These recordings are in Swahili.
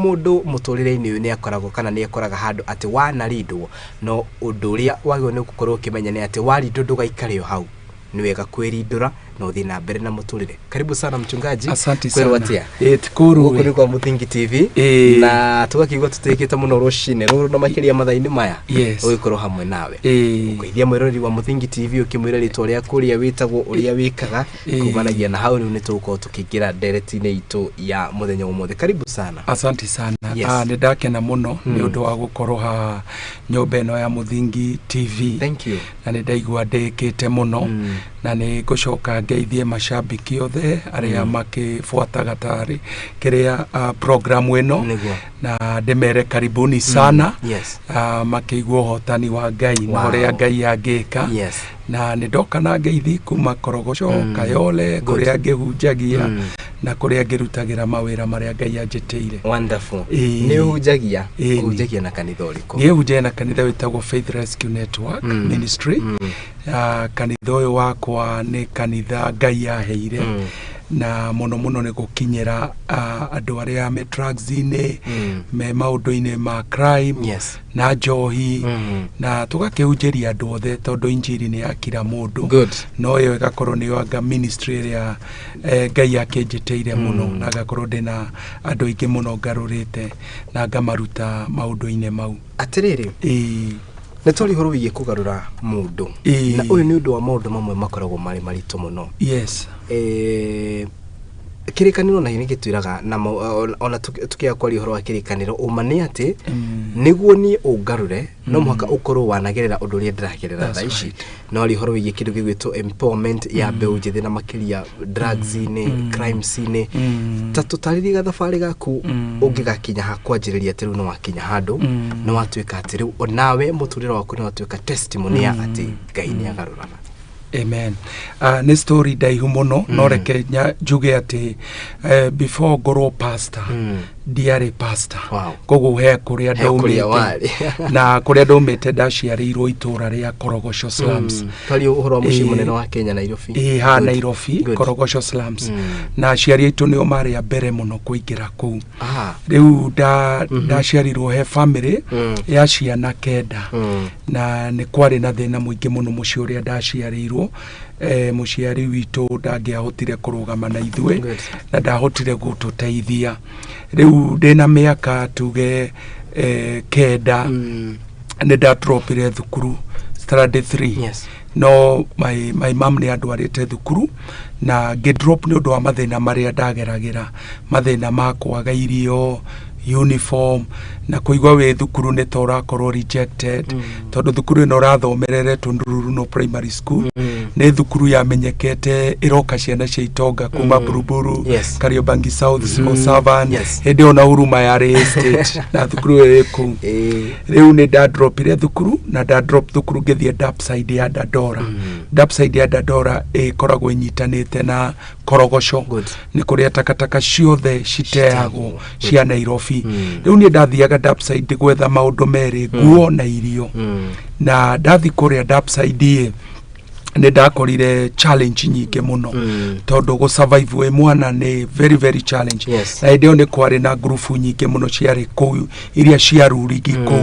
mundu muturire-ini uyu ni akoragwo kana ni akoraga handu ati wanarindwo no undu uria wagwo ni gukorwo kimenya ni ati warindwo ndugaikare hau ni wega kwirindura no thina na mbere na muturire. Karibu sana mchungaji. Asante sana. Tikuru kuri kwa Muthingi TV na tugakigwa tutekete muno rushine no makiria mathaini maya ugikorwo hamwe nawe ukoithia mwirori wa Muthingi TV ukimwira ritwa ria kuria witagwo uria wikaga kumanagia na hau ni tuko tukigira direct-ine itu ya muthenya umothe. Karibu sana. Asante sana. Ni ndakena muno ni undu wa gukorwo ha nyumba ino ya Muthingi TV. Thank you. Na ni ndaigua ndikite muno na ni gucoka ngeithie mashabiki othe aria makifuataga tari kiria program eno na ndemere karibuni sana. Makigwo hotani wa Ngai na uria Ngai angika na nindoka na ngeithi kuma Korogosho Kayole kuria ngihunjagia na kuria ngirutagira mawira maria Ngai anjiteire. Wonderful. Ni hunjagia na kanitha uriko? Ni hunjagia na kanitha witagwo Faith Rescue Network Ministry. Kanitha uyu wakwa ni kanitha Ngai aheire na muno ni gukinyira andu aria me drugs-ine me maundu-ine ma crime na njohi na tugakihunjiria andu othe tondu injiri ni yakira mundu no yo igakorwo ni anga ministry ria Ngai akinjiteire muno na agakorwo ndina andu aingi muno ngarurite na ngamaruta maundu-ine mau. Atiriri Netori horo wiye kugarura mundu na uyu ni undu wa maundu mamwe makoragwo mari marito muno. Kirikaniro na yini gitwiraga na ona tukia kwari horo wa kirikaniro umane ati niguo ni ugarure no muhaka ukorwo wanagerera undu ria ndiragerera thaici no ari horo wiye kindu gigwito empowerment ya mbeu njithi na makiria drugs ine crimes ine tatutariri gathabari gaku ungigakinya ha kwanjiriria ati no wakinya handu no watwika ati riu onawe muturira waku no watwika testimony ya ati Ngai ni agaruraga. Amen. Ni story daihu muno no reke njuge ati before goro pastor diary pastor kogo he kuria ndaumite na kuria ndaumite ndaciarirwo itura ria Korogosho slums tari uhoro muci munene wa Kenya Nairobi. Nairobi Korogosho slums na ciari itu nio mari mbere muno kuingira ku riu ndaciarirwo he family ya ciana kenda na ni kwari na thina muingi muno muci uria ndaciarirwo muciari witu ndangiahotire kurugama na ithwe na ndahotire gututeithia riu ndina miaka tuge kenda ni ndadropire thukuru standard 3 no my mom ni andwarite thukuru na ngidrop ni undu wa mathina maria ndageragira mathina ma kwaga irio uniform na kuigwa we thukuru ni tora korwo rejected tondu thukuru no rathomerere Tundururu no primary school ni thukuru ya menyekete iroka ciana cia itonga kuma Buruburu Kariobangi South Civil Servant hende ona huruma ya estate na thukuru iriku riu ni ndadropire thukuru na ndadrop thukuru ngithie Dapside ya Dadora. Dapside ya Dadora ikoragwo inyitanite na Korogosho ni kuria takataka ciothe citeagwo cia Nairobi. Riu ni ndathiaga Dapside gwetha maundu meri nguo na irio na ndathi kuria Dapside ni ndakorire challenge nyingi muno tondu go survive we mwana ni very challenge na ndio ni kwari na group nyingi muno ciari ku iria ciarurigi ku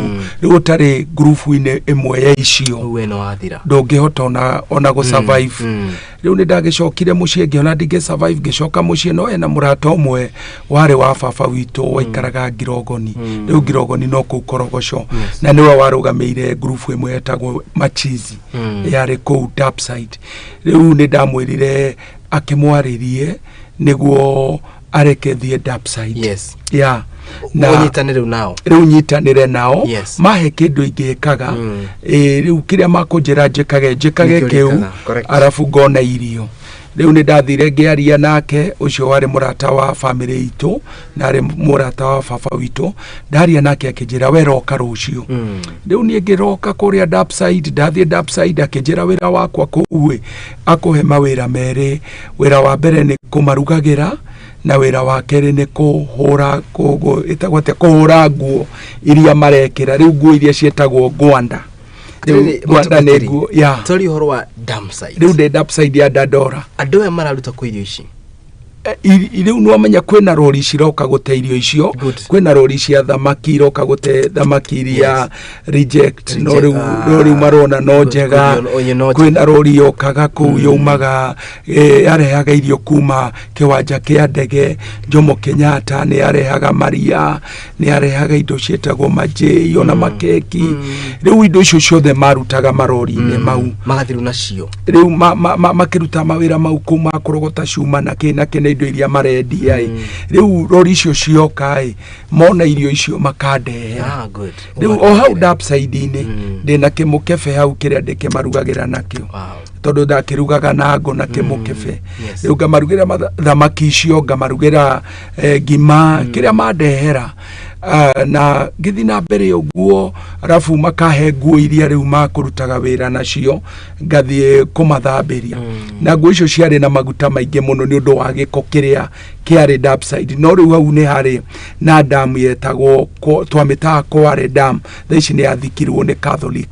riu tari group ine imwe ya icio we no athira ndungihota ona go survive riu ni ndagicokire mucie ngiona ndige survive gicoka mucie no ena murata umwe wari wa baba witu waikaraga Ngirogoni riu Ngirogoni no ku Korogosho na niwe warugameire group imwe etagwo Machizi yari ku Dapside. Riu ni ndamwirire akimwaririe niguo areke thie Dapside na riu nyitanire nao mahe kindu ingikaga riu kiria makunjira njikage kiu arafu ngona irio riu ni ndathire ngiaria nake ucio wari murata wa family itu na ari murata wa baba witu ndaria nake akinjira we roka rucio riu ni ngiroka kuria Dapside ndathie Dapside akinjira wira wakwa kuwe akuhe mawira meri wira wa mbere ni kumarugagira na wira wa keri ni kuhura itagwate kuhura nguo iria marekira riu nguo iria cietagwo gwanda tori horo wa Dapside riu de Dapside ya Dadora andu ya mararuta ku irio ici Iriu no amenya kwena rori ciroka gute irio icio, kwena rori cia thamaki iroka gute thamaki iria reject no riu marona no njega, kwena rori yokaga ku yumaga arehaga irio kuma kiwanja kia ndege Jomo Kenyatta, ni arehaga maria, ni arehaga indo cietagwo maji ona makeki. Riu indo icio ciothe marutaga marori-inĩ mau magathiru nacio, riu makiruta mawira mau kuma kurogota cuma na kene indo iria marendia riu rori icio cioka mona irio icio makande riu o hau Dapside-inĩ ndina kimukebe hau kiria ndikimarugagira nakio tondu ndakirugaga na ngo na kimukebe riu ngamarugira thamaki icio ngamarugira ngima kiria mandehera na githi na mbere uguo arafu makahe nguo iria riu makurutaga wira nacio ngathie kumathambiria na nguo icio ciari na maguta maingi muno ni undu wa giko kiria kiari Dapside no riu hau ni hari na damu yetagwo twamitaga Kware Dam thaici ni athikirwo ni Catholic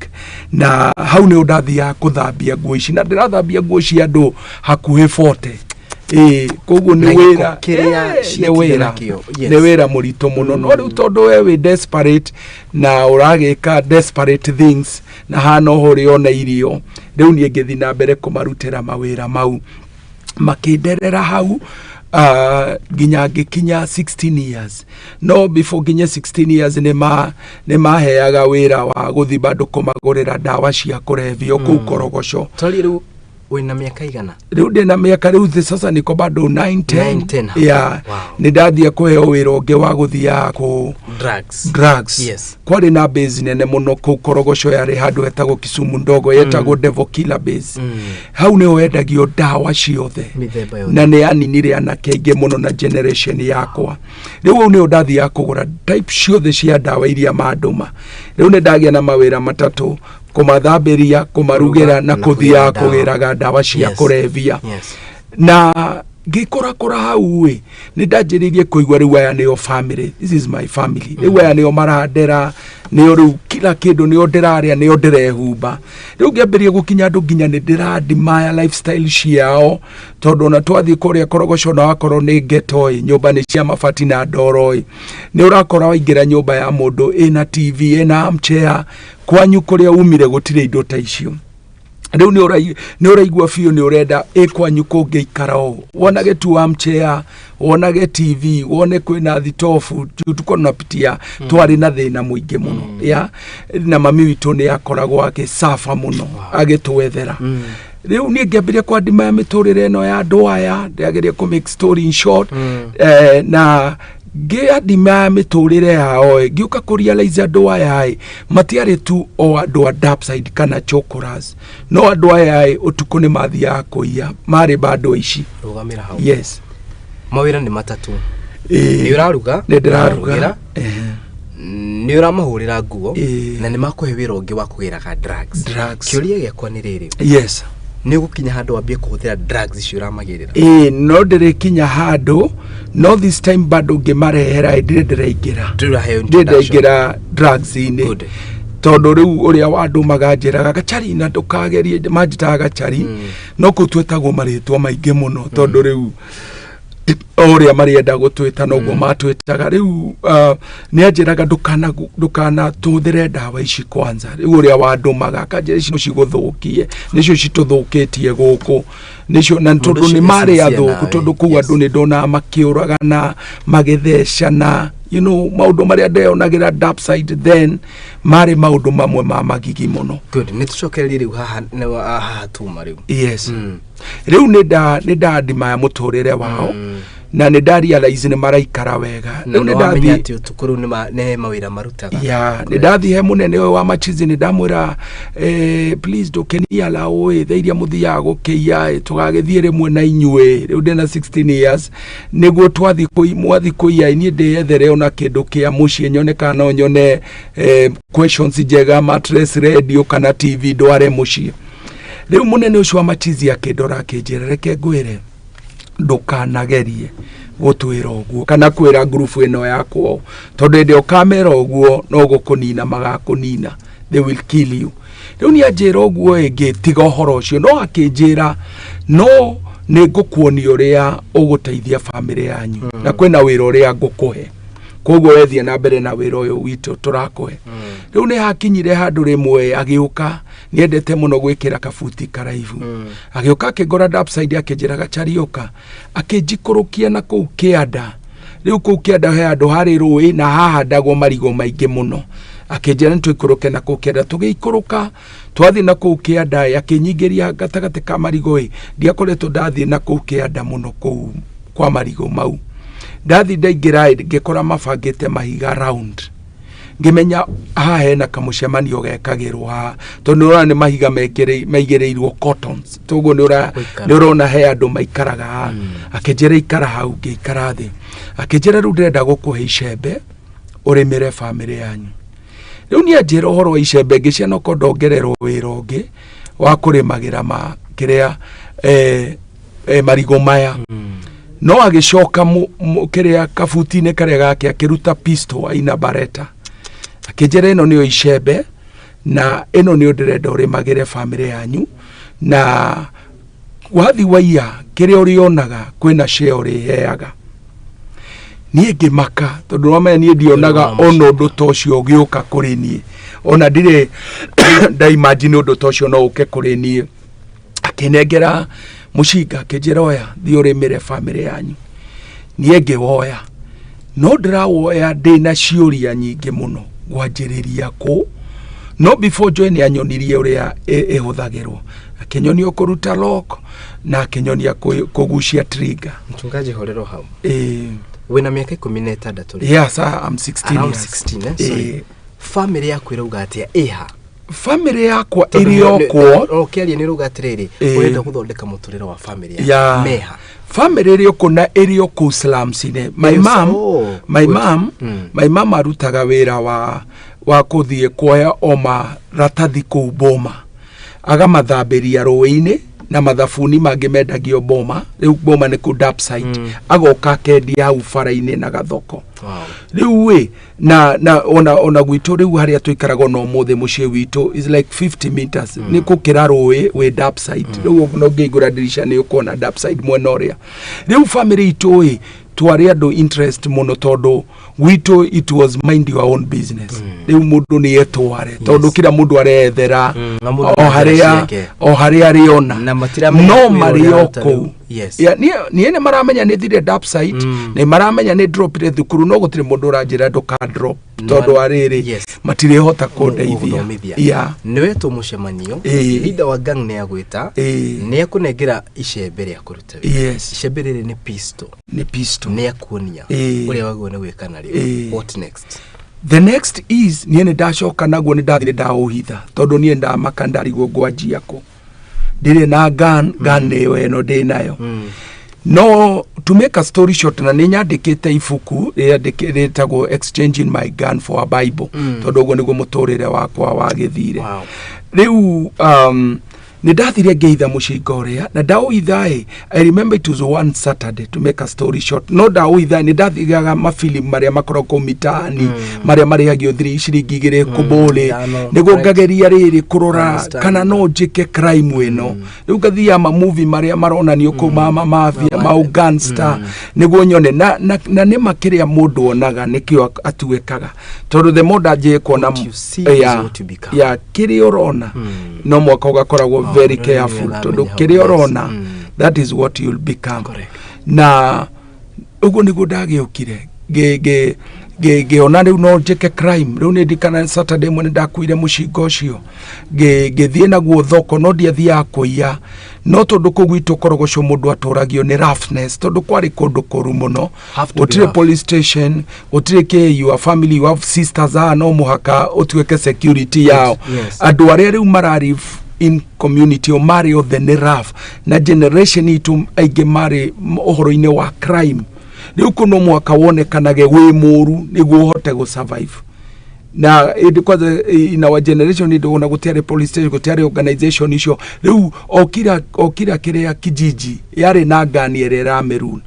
na hau ni undathia kuthambia nguo ici na ndirathambia nguo cia andu hakuhi 40 koguo ni wira ni wira murito muno no riu tondu we desperate na uragika desperate things na hana hori ona irio riu ni ngithi na mbere kumarutira mawira mau makinderera hau ginya gikinya 16 years no before ginya 16 years ni maheaga wira wa guthi bandu kumagurira dawa cia kurevia ku Korogoco. Riu wina miaka igana? Riu ndina miaka riu sasa niko bado 9-10 ya ni ndathia kuheo wira ungi wa guthia ku drugs yes kwari na base nene muno ku Korogoco yari handu hetagwo Kisumu ndogo yetagwo Devil Killer Base hau ni wendagio dawa ciothe na ni aninire anake aingi muno na generation yakwa riu ni ndathia kugura type ciothe cia dawa iria manduma riu ni ndagia na mawira matatu kumathambiria kumarugira na kuthia kugiraga dawa cia kurevia na ngikora hau ni ndanjiririe kuigwa riu aya ni o family, this is my family riu aya ni o marandera ni o riu kila kindu ni o ndiraria ni o ndirehumba riu ngiambirie gukinya andu nginya ni ndiradimaya lifestyle ciao tondu na twathie kuria Korogoco na wakorwo ni ghetto nyumba ni cia mabati na ndoro ni urakora waingira nyumba ya mundu ina TV ina armchair kwanyu kuria umire gutire indo ta icio riu ni uraigua fiu ni urenda kwanyu kungeikara wonage tu armchair wonage TV wone kwina thitofu tuko napitia twari na thina muingi muno ya na mami witu ni akoragwo agisafa muno agitwethera riu ni ngiambiria kwa ndima ya miturire no ya andu aya ndiageria ku make story in short na ndima miturire yao ngiuka kurealize andu aya matiari tu o andu a Dapside kana chokoras no andu aya utuko ni mathia kuia mari bado ici rugamira hau yes mawira ni matatu ni uraruga ni ndiraruga ni uramahurira nguo na ni makuhe wira ungi wa kugiraga drugs kiuria giakwa ni riri yes ni gukinya handu wambie kuhuthira drugs icio uramagirira no ndirikinya handu no this time bado ngimarehera ndirengira drugs ini tondu riu uria wandu maganjiraga gachari na ndukagerie manjitaga gachari no kutwetagwo maritwa maingi muno tondu riu oria marienda gutwita noguo matwitaga riu ni anjiraga ndukana tuthire dawa ici kwanza riu uria wandu magakanje ici ciguthukie nicio cituthukitie guku nicio na tondu ni mari athuku tondu ku andu ni ndona makiuragana magithecana you know maundu maria ndeonagira Dapside then mari maundu mamwe ma magigi muno good ni tucokererie riu haha tuma riu yes riu ni ndadima ya muturire wao na ni ndarealize ni maraikara wega riu ni ndathie ati utukuru ni mawira marutaga ya ni ndathie munene wa machizi ni ndamwira please ndukenia lao theiria muthia gukia tugagithie rimwe na inyue riu ndina 16 years niguo twathi kuia ni ndeyethere ona kindu kia mucie nyone kana nyone questions njega mattress radio kana TV ndware mucie riu munene ucio wa machizi akindora kinjirereke ngwire ndukanagerie gutwira uguo kana kwira group ino yakwo tondu ndio kamera uguo no gukunina magakunina they will kill you riu ni ajira uguo ngitiga horo ucio no akinjira no nĩ ngũkuonia ũrĩa ũgũteithia family yanyu na kwĩna wĩra ũrĩa ngũkũhe koguo wethie na mbere na wĩra ũyũ witũ tũrakũhe rĩu nĩ hakinyire handũ rĩmwe agĩũka niendete mũno gwĩkĩra kabuti karaivu agĩũka akĩgora Dapside akĩnjĩraga Charioka akĩnjikũrũkia na kũu kĩanda rĩu kũu kĩanda he andũ harĩ rũĩ na hahandagwo marigũ maingĩ mũno akĩnjĩra nĩtũikũrũke na kũu kĩanda tũgĩikũrũka twathi na kũu kĩanda akĩnyingĩria gatagatĩ ka marigũ ndiakoretwo ndathiĩ na kũu kĩanda mũno kũu kwa marigũ mau ndathi ndaingĩra ngĩkora mabangĩte mahiga round ngĩmenya haha hena kamũcemanio gekagĩrwo haha tondũ nĩũrona nĩ mahiga maigĩrĩirwo cottons toguo nĩũrona he andũ maikaraga haha akĩnjĩra ikara hau ngĩikara thĩ akĩnjĩra rĩu ndĩrenda gũkũhe icembe ũrĩmĩre family yanyu rĩu niĩ anjĩra ũhoro wa icembe ngĩciana ko ndongererwo wĩra ũngĩ wa kũrĩmagĩra kĩrĩa marigũ maya no agĩcoka kĩrĩa kabuti-inĩ karĩa gake akĩruta pistol aina bareta akĩnjĩra ĩno nĩyo icembe na ĩno nĩ ndĩrenda ũrĩmagĩre family yanyu na wathi waiya kĩrĩa ũrĩonaga kwĩna share ũrĩheaga niĩ ngĩmaka tondũ wamenya niĩ ndionaga ona ũndũ ta ũcio ũgĩũka kũrĩ niĩ ona ndirĩ ndaimagine ũndũ ta ũcio no ũke kũrĩ niĩ akĩnengera mũcinga akĩnjĩra oya thiĩ ũrĩmĩre family yanyu niĩ ngĩwoya no ndĩrawoya ndĩna ciũria nyingĩ mũno gwanjĩrĩria kũ no before Joy nĩanyonirie ũrĩa ĩhũthagĩrwo akĩnyonia kũruta lock na akĩnyonia kũgucia trigger mchungaji horero hau wena miaka 16 yes I'm 16 around 16 sorry family yaku irauga atia iha family yakwa ĩrĩokwo okĩaria nĩ ruga atirĩrĩ ũrenda gũthondeka mũtũrĩre wa family ya meha family ĩrĩokwo na ĩrĩokwo slums-inĩ my mom arutaga wĩra wa kũthiĩ kuoya maratathi kũu Boma agamathambĩria rũĩ-inĩ na mathabuni mangĩ mendagio Boma rĩu Boma nĩ kũ Dapside agoka kendia hau bara-inĩ na gathoko rĩu na ona gwitũ rĩu harĩa tũikaraga no mũthĩ mũciĩ witũ is like 50 meters nĩ kũkĩra rũĩ wĩ Dapside rĩu no ngĩngũra dirisha nĩ ũkuona Dapside mwena ũrĩa rĩu family itũ twarĩ andũ interest mũno tondũ gwitũ it was mind your own business rĩu mũndũ nĩ etware tondũ kila mũndũ arethera o harĩa arĩona no marĩoko niĩ nĩ maramenya nĩ thire Dapside nĩ maramenya nĩ dropire thukuru no gũtirĩ mũndũ ũranjĩra ndũka drop tondũ arĩrĩ matirĩhota kũndeithia nĩwetwo mũcemanio leader wa gang nĩ agwĩta nĩ akũnengera icembe rĩa kũruta icembe rĩrĩ nĩ pistol nĩ akuonia ũrĩa wagwo nĩ gwĩka narĩo what next the next is niĩ nĩ ndacoka naguo nĩ ndathire ndaũhitha tondũ niĩ ndamaka ndarigwo ngwanjia kũ ndire na gun nĩyo ĩno ndĩ nayo no to make a story short na nĩ nyandĩkĩte ibuku rĩtagwo Exchanging My Gun for a Bible tondũ ũguo nĩguo mũtũrĩre wakwa wagĩthire rĩu nĩ ndathire ngĩitha mũcinga ũrĩa na ndaũitha I remember it was one Saturday to make a story short no ndaũitha nĩ ndathigaga mafilimu marĩa makoragwo mitaani marĩa marĩhagio ciringi 2 kũbũrĩ nĩguo ngageria rĩrĩ kũrora kana no njĩke crime ĩno rĩu ngathia movie marĩa maronanio kũu mafia gangster nĩguo nyone na nĩ makĩrĩa mũndũ onaga nĩkĩo atuĩkaga tondũ the more ndanjĩe kuona kĩrĩa ũrona no mwaka ũgakoragwo very careful tondũ kĩrĩa ũrona that is what you'll become na ũguo nĩguo ndagĩũkire ngĩona rĩu no njĩke crime rĩu nĩ ndikana Saturday mwene ndakuire mũcinga ũcio ngĩthiĩ naguo thoko no ndiathiaga kũiya no tondũ kũu gwitũ korogoco mũndũ atũragio nĩ roughness tondũ kwarĩ kũndũ kũru mũno gũtirĩ police station gũtirĩ your family you have sisters no mũhaka ũtuĩke security yao andũ arĩa rĩu mararĩ in community o mari o the rough na generation itu aige mari ohoro-inĩ wa crime riu kuno mwaka wonekanage wĩ mũru nĩguo uhote go survive na because in our generation ndio ona gutiare police station gutiare organization icio riu okira kĩrĩa kijiji yari na gani erera merun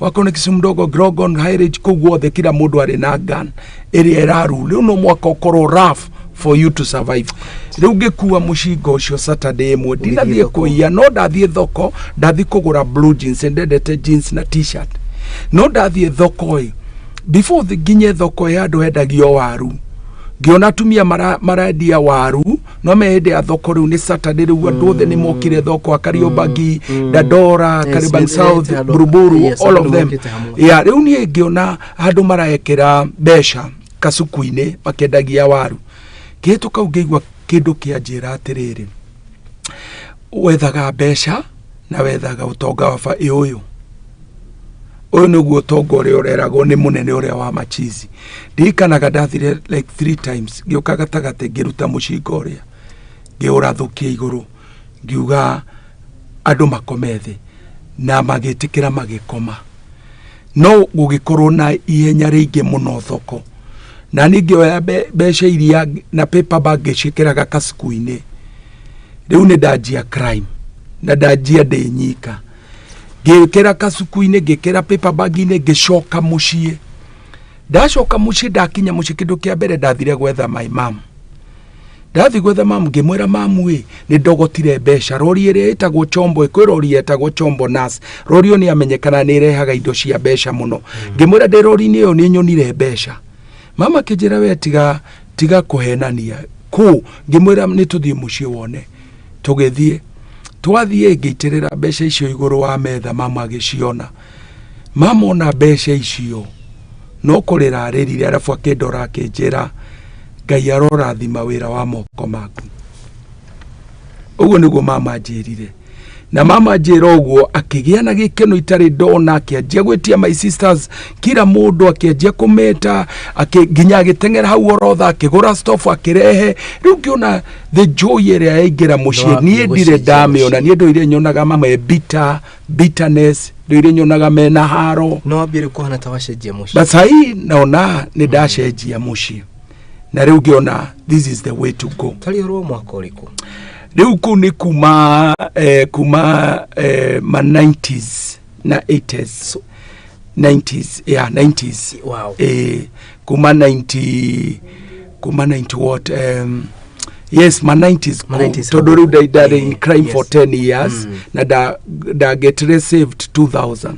wakone Kisumu mdogo Grogon High Ridge kugwo the kila mundu ari na gun eri eraru riu no mwaka okoro rough for you to survive. Riu ngikuwa mushingo ucio Saturday mwe ndinathie kuia no ndathie thoko ndathi kugura blue jeans ndendete jeans na t-shirt no ndathie thoko before the ginye thoko ya andu endagio waru ngiona tumia maradia waru no mende a thoko riu ni Saturday riu andu othe ni mokire thoko Kariobangi Dandora Kariobangi South Buruburu all of them ya riu ni ngiona andu maraekera besha kasuku-ine makendagia waru gituka ungeigwa kindu kianjira atiriri wethaga besha na wethaga utonga wa uyu niguo utonga uria ureragwo ni munene uria wa machizi ndikanaga ndathire like 3 times ngioka gatagate ngiruta mushinga uria ngiurathukia iguru ngiuga andu makomethi na magitikira magikoma no gugikorwo na ihenya ringi muno thoko na ningioya besha iria na paper bag ngicikiraga kasuku-ine riu ni ndanjia crime na ndanjia ndinyika ngikira kasuku-ine ngikira paper bag-ine ngicoka mucii ndacoka mucii ndakinya mucii kindu kia mbere ndathire gwetha my mom ndathi gwetha mom ngimwira mamu ni ndogotire besha rori iria itagwo chombo ikwirori etagwo chombo nas rori ni amenyekana ni irehaga indo cia besha muno ngimwira ndi rori ni yo ni nyonire besha mama kijira we tiga kuhenania ku ngimwira ni tuthie mucii wone tugethie twathie ngeitirira besha icio iguru wa metha mama agiciona mama ona besha icio no kurira aririre arafu akindora akinjira Ngai arorathima wira wa moko maku uguo niguo mama njirire na mama njira uguo akigia na gikeno itari ndona akianjia gwitia my sisters kila mundu akianjia kumeta akiginya agitengera hau orotha akigura stuff akirehe riu ngiona the joy area yaingira mucii nie ndire ndamiona nie ndoire nyonaga mama bitterness ndoire nyonaga mena haro no ambire kuhana tawashenjia mucii but sai naona ni ndashenjia mucii na riu ngiona this is the way to go tali ro mwaka uriku riu ku ni kuma ma 90s na 80s 90s yeah 90s wow kuma 90 what yes ma 90s to do riu in crime for 10 years na da get received 2000.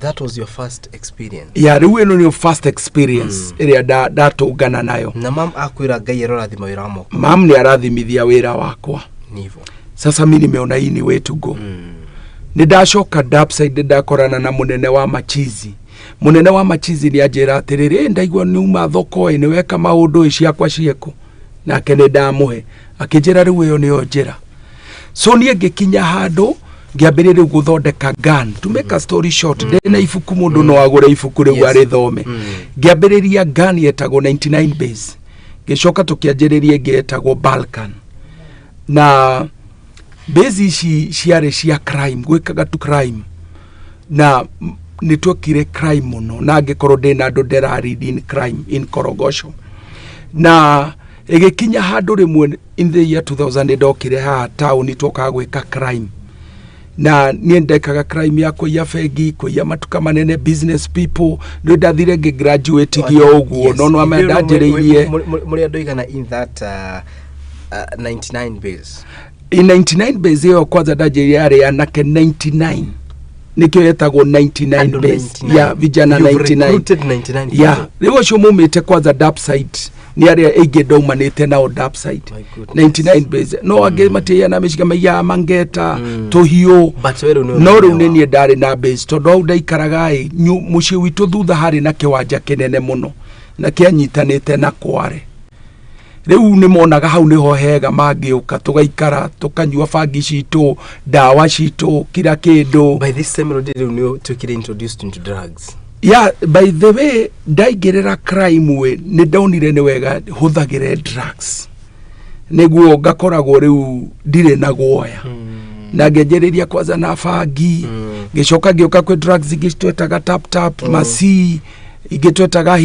That was your first experience? Yeah, riu ino ni your first experience iria ndatungana nayo. Na mam akwira Ngai arorathima wira wako? Mam ni arathimithia wira wakwa. Nivo. Sasa mimi nimeona hii ni way to go. Ni ndacoka Dapside ndakorana na munene wa machizi. Munene wa machizi ni ajira atiriri ndaigwa niuma thoko ni weka maundu ciakwa cieko. Nake ni ndamuhe. Akijira riu iyo niyo njira. So nie ngikinya handu ngiambirire guthondeka gun to make a story short ndena ifuku mundu no agure ifuku riu ari thome ngiambiriria gun yetagwo 99 base ngicoka tukianjiririe ngetagwo Balkan na base ciare cia crime gwikaga tu crime na nitwekire crime muno na ngikorwo ndina andu nderaridi in crime in Korogosho na igikinya handu rimwe in the year 2000 ndokire ha town twoka gwika crime na niendekaga crime ya kuiya fegi kuiya matuka manene business people ndo ndathire graduate gio uguo no no amendanjiririe muri andu igana in that 99 base in 99 base yo kwanza ndajirie ari anake 99 nikio yetagwo 99 base ya vijana 99 ya riwo sho mumite kwanza Dapside ni aria ege daumanite nao Dapside 99 base no age matia na mishiga maya mangeta tohio no runeni ndari na base to do ndaikaraga muci witu thutha hari na kiwanja kinene muno na kianyitanite na kware riu ni monaga hau niho hega magiuka tugaikara tukanyua fangi citu dawa citu kila kindu. By this time already you took it introduced into drugs? Yeah, by the way ndaigirira crime we ni ndaunire ni wega huthagire drugs niguo ngakoragwo riu ndire na guoya na ngenjeriria kwanza na fangi ngicoka ngioka kwi drugs ngitwetaga tap masi igitwetaga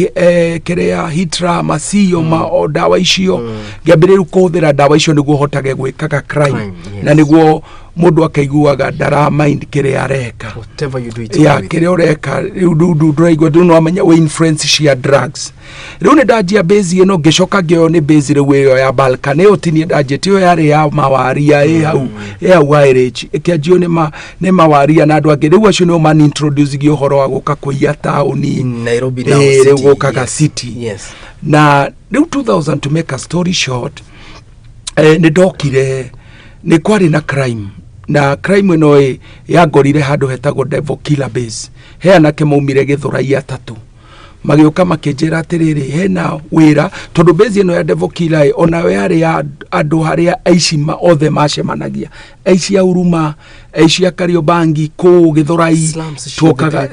kerea hitra masio ma dawa icio ngiambiriru kuhuthira dawa icio niguo hotage gwikaga crime na niguo mundu akaiguaga ndara mind kire areka whatever you do it ya kire oreka du draigwa du no amenya we influence cia drugs riu ni ndajia base ino ngicoka ngio ni base riu iyo ya Balkan iyo tini ndajeti iyo yari ya mawaria hau wirage ikianjio ni mawaria na andu angi riu acio no man introduce gio horo wa guka kuia tauni Nairobi now city gukaga city yes na riu 2000 to make a story short ni ndokire ni kwari na crime na crime ino yagorire handu hetagwo Devil Killer Base he anake maumire Githurai atatu magioka makinjira atiriri hena wira tondu base ino ya Devil Killer ona we yari ya andu haria aici othe macemanagia aici ya Uruma aici ya Kariobangi ku Githurai tuokaga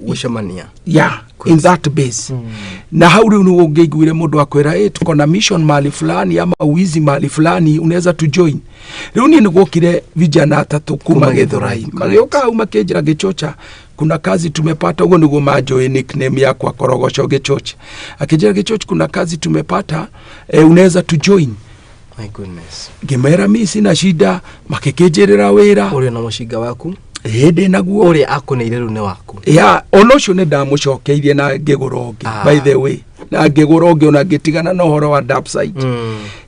gucemania yeah in that base na hau riu ni ungeiguire mundu akwira tuko na mission mali fulani ama wizi mali fulani unaweza tu join riu ni ngokire vijana atatu kuma Githurai magioka hau makinjira Gichocha kuna kazi tumepata ugo niguo majoe nickname yako Korogosho Gichocha akinjira Gichocha kuna kazi tumepata unaweza tu join my goodness gimera mimi sina shida makikinjirira wira uri na mushinga waku hede naguo uri akuneire rune waku ya onocio ne ndamucokeirie na ngigurongi by the way na ngigurongi ona ngitigana no horo wa dark side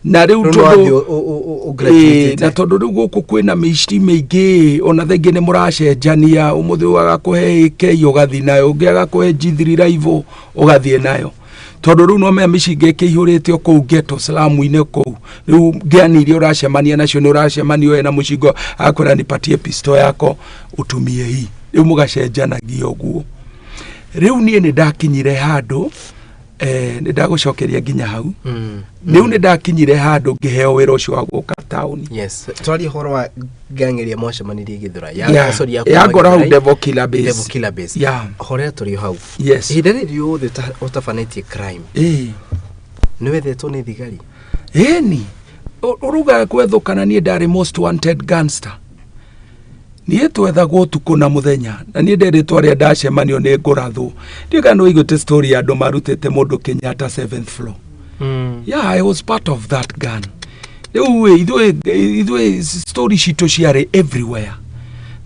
na riu tondu na tondu riu guku kwina mishti meingi ona thengi ni muracenjania umuthi agakuhe kei ugathi nayo ungi agakuhe jithiri live ugathie nayo tondu riu no me mishinge kihurite ku geto slamu-ine ku riu ngianirie uracemania nacio ni uracemania we na mushingo akwira nipatie pistol yako utumie hii riu mugacenjanagia uguo riu nie ni ndakinyire handu ni ndagucokeria nginya hau riu ni ndakinyire handu ngiheo wira ucio wa guka town yes twari horo wa gangeria mocemanirie Githurai ya ngora hau Devil Killer Base ya hore turi hau yes hidari rio the utafanetie crime ni wethetwo ni thigari ni uruga kwethukana nie ndari most wanted gangster nie twethagwo tuko na muthenya na nie nderetwo aria ndacemanio ni ngurathu ndiga no igute story ya andu marutete mundu Kenyatta 7th floor yeah I was part of that gun idwe story shito ciare everywhere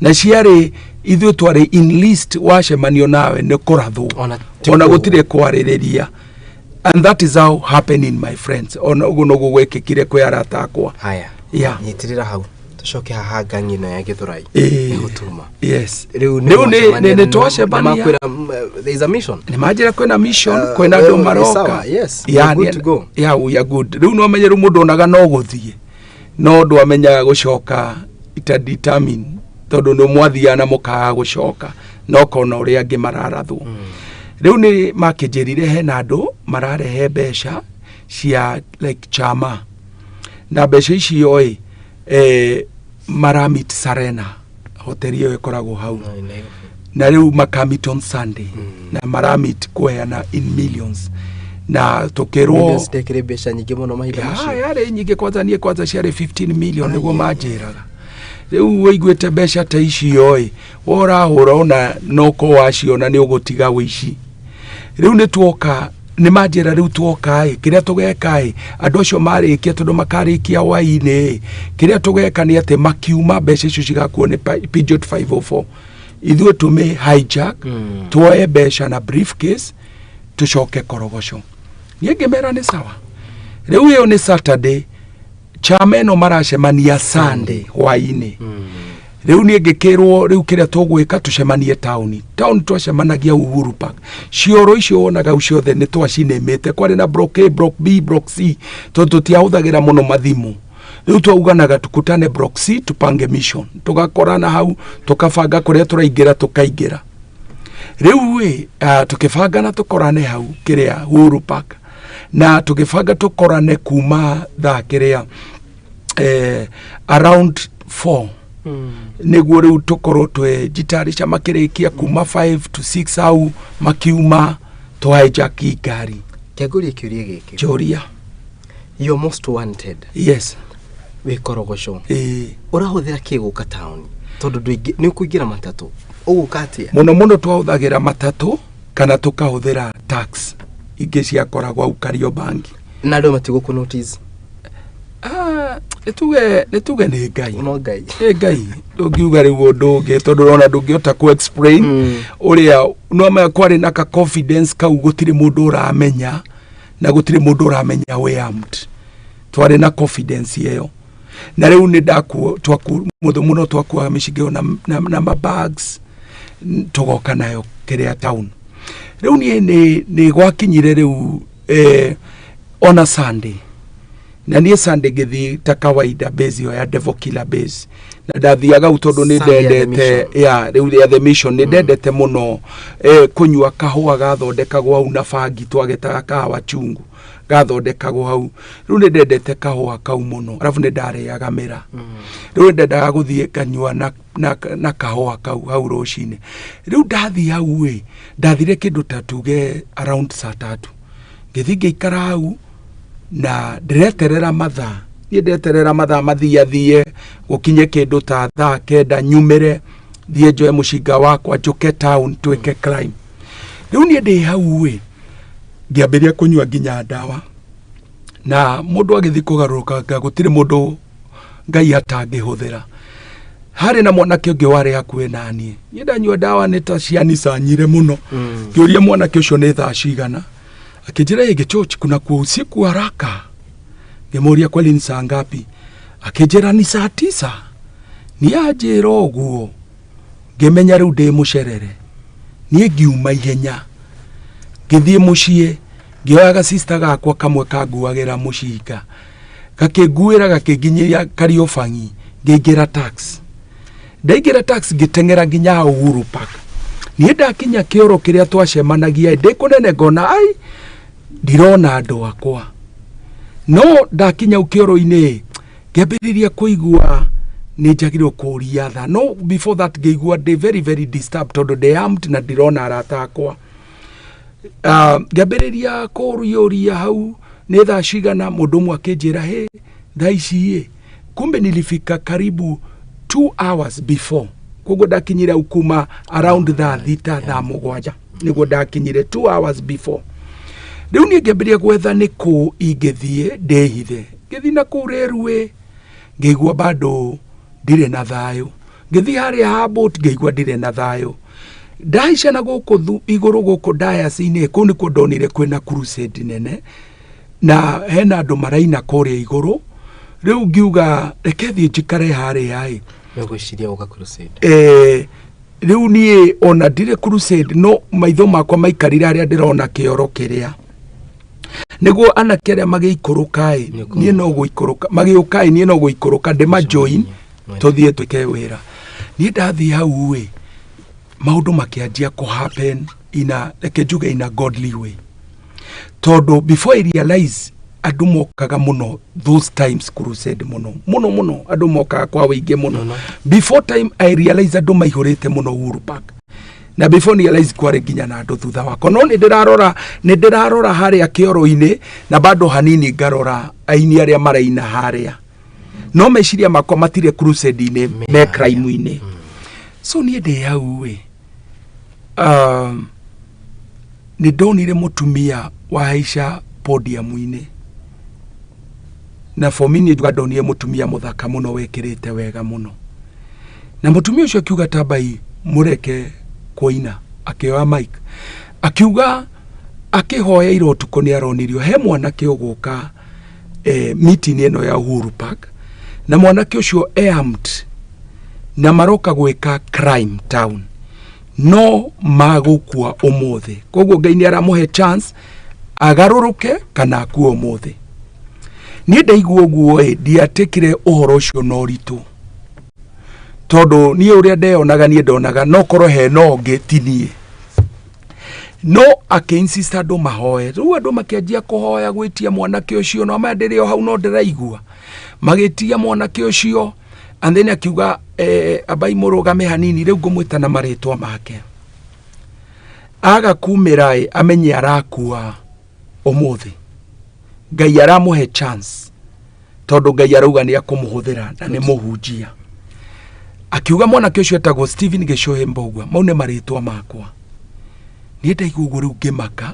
na ciare idwe tware in list wacemanio nawe ni kurathu ona gutire kwaririria and that is how happening my friends ona ugo no gugwekikire kwe aratakwa haya yeah nyitirira hau tucoke haha ngangino ya Githurai gutuma yes riu ne twacemania there is a mission ni majira kwena mission kwena ndo maroka yes yeah good to go yeah we are good riu no menyeru mundu onaga no guthie no ndo amenyaga gucoka ita determine tondu no mwathiana mukaga gucoka no kona uria angi mararathwo riu ni makinjirire hena andu mararehe mbeca cia like chama na mbeca icio maramit Serena hoteli yo ikoragwo hau na riu makamit on Sunday na maramit kuheana in millions na tukirwo stekere mbeca nyingi muno mahinda macio yare nyingi kwanza ciare 15 million niguo manjiraga riu wiguite mbeca ta icio wora hura ona noko waciona ni ugutiga wici riu ni tuoka ni majira riu tuoka kiria tugeka andu acio marikia tondu makarikia waine kiria tugeka ni ate makiuma mbeca icio cigakuo ni Peugeot 504 ithuĩ tume hijack tuoe mbeca na briefcase tucoke Korogosho niĩ ngĩmera nĩ sawa riu ĩyo nĩ Saturday chama ĩno maracemania Sunday hwainĩ riu niĩ ngĩkĩrwo riu kĩrĩa tũgwĩka tucemanie town twacemanagia Uhuru Park cioro icio wonaga ciothe nĩ twacinĩmĩte kwarĩ na block A block B block C tutiahũthagĩra mũno mathimu riu twauganaga tukutane block C tupange mission tugakorana hau tukabanga kuria turaingira tukaingira riu tukibangana tukorane hau kiria Uhuru Park na tukibanga tukorane kuma thaa kiria around 4 niguo riu tukorwo twe jitarisha makirikia kuma 5 to 6 au makiuma twajaki ngari kiaguria kiuria giki Joria you most wanted yes we Korogosho urahuthira kiguka town tondu ndwingi ni kuingira matatu ugukatia muno twahuthagira matatu kana tukahuthira tax ingi ciakoragwo au Kariobangi na ndo matigo ku notice nituge ni ngai no ngai ngai ngiuga riu ndungi tondu rona ndungiota ku explain uria no ma kwari na ka confidence kau gutire mundu uramenya na gutire mundu uramenya we armed twari na confidence yeyo na riu ni ndaku twaku muno twaku mishigeo na bags tugoka nayo kiria town riu ni gwakinyire riu on a Sunday na niä Sunday ngĩthiĩ ta kawaida base yo ya Devil Killer base na ndathiaga utondu nĩ ndendete ya rĩu ya the mission nĩ ndendete mũno kũnyua kahũa gathondekagwo hau na bangi twagetaga kahawa chungu gathondekagwo hau rĩu nĩ ndendete kahũa kau mũno arabu nĩ ndarĩaga mĩra rĩu ndendaga gũthiĩ kanyua na kahũa kau hau rũcinĩ rĩu ndathiĩ hau ndathire kĩndũ ta tuge around saa 3 ngĩthiĩ ngĩikara hau na ndireterera mathaa niĩ ndeterera mathaa mathiathie gũkinye kĩndũ ta thaa 9 nyumĩre thiĩ njoe mũcinga wakwa njũke town twĩke crime rĩu niĩ ndĩ hau ngĩambĩrĩria kũnyua nginya ndawa na mũndũ agĩthiĩ kũgarũrũka gũtirĩ mũndũ ngai atangĩhũthĩra harĩ na mwanake ũngĩ warĩ hakuhĩ na niĩ ndanyua ndawa nĩ ta cianicanyire mũno ngĩũria mwanake ũcio nĩ thaa cigana akijira yege church kuna kwa usiku haraka ngemoria kweli ni saa ngapi akijira ni saa 9 ni aje roguo ngemenya riu ndi mucerere ni ngiuma ihenya ngithie mucie ngioyaga sister gakwa kamwe kanguagera mucinga gakiguira gakiginyiria Kariobangi ngĩingĩra taxi ngitengera nginya Uhuru Park ni ndakinya kioro kiria twacemanagia ndikunene ngona ai ndirona andu akwa no ndakinya ukioro-ini ngĩambĩrĩria kũigua nĩ njagĩrĩirwo kũria tha no before that ngĩigua ndĩ very very disturbed tondu ndĩ armed na ndirona arata akwa ngĩambĩrĩria kũria hau nĩ thaa cigana mũndũ ũmwe akĩnjĩra he thaa ici kumbe nilifika karibu 2 hours before koguo ndakinyire ukuma around thaa 7 niguo ndakinyire 2 hours before riu niĩ ngĩambĩrĩria gwetha nĩ kũ ingĩthiĩ ndĩhithe ngĩthiĩ na kũu rĩrue ngĩigua bado ndirĩ na thayũ ngĩthiĩ harĩa ha boat ngĩigua ndirĩ na thayũ ndaica na gũkũ igũrũ gũkũ diocese-inĩ kũu nĩkuo ndonire kwĩna crusade nene na hena andũ maraina kũrĩa igũrũ riu ngiuga reke thiĩ njikare harĩa gwĩciria gũka crusade riu niĩ ona ndirĩ crusade no maitho makwa maikarire harĩa ndĩrona kĩoro kĩrĩa nĩguo anake arĩa magĩikũrũka niĩ no gũikũrũka magĩũka niĩ no gũikũrũka ndĩmajoin tũthiĩ twĩke wĩra niĩ ndathiĩ hau maũndũ makĩanjia kũhappen reke njuge in a godly way tondu before I realize andu mokaga muno those times crusade muno andu mokaga kwa wĩingĩ muno before time I realize andu maihũrĩte muno Uhuru Park na before ni realize kware nginya na andu thutha wako no nĩ ndĩrarora harĩa kĩoro-inĩ na bado hanini ngarora aini arĩa maraina harĩa no meciria makwa matire crusade-inĩ me crime-inĩ so niĩ ndĩ hau nĩ ndonire mũtumia wahaica podium-inĩ na for me nĩ ndonire mũtumia mũthaka mũno wekĩrĩte wega mũno na mũtumia ũcio akiuga tabai mũreke kũina akĩoya mic akiuga akĩhoya ira ũtukũ nĩ aronirio he mwanake ũgũka meeting ĩno ya Uhuru Park na mwanake ũcio armed na maroka gwĩka crime town no magũkua ũmũthĩ koguo Ngai nĩ aramũhe chance agarũrũke kana akue ũmũthĩ niĩ ndaigua ũguo ndiatekire ũhoro ũcio na ũritũ tondu niĩ ũrĩa ndeyonaga niĩ ndonaga no korwo he no ũngĩ ti niĩ no akĩinsist andũ mahoe rĩu andũ makĩanjia kũhoya gwĩtia mwanake ũcio no ndĩrĩ o hau no ndĩraigua magĩtia mwanake ũcio and then akiuga abai mũrũgame hanini rĩu ngũmwĩta na marĩtwa make agakumĩra amenye arakua ũmũthĩ Ngai aramũhe chance tondu Ngai arauga nĩ akũmũhũthĩra na nĩ mũhunjia akiuga mwanake ũcio etagwo Stephen Gĩcũhĩ Mbogwa mau nĩ marĩtwa makwa niĩ ndaigua ũguo rĩu ngĩmaka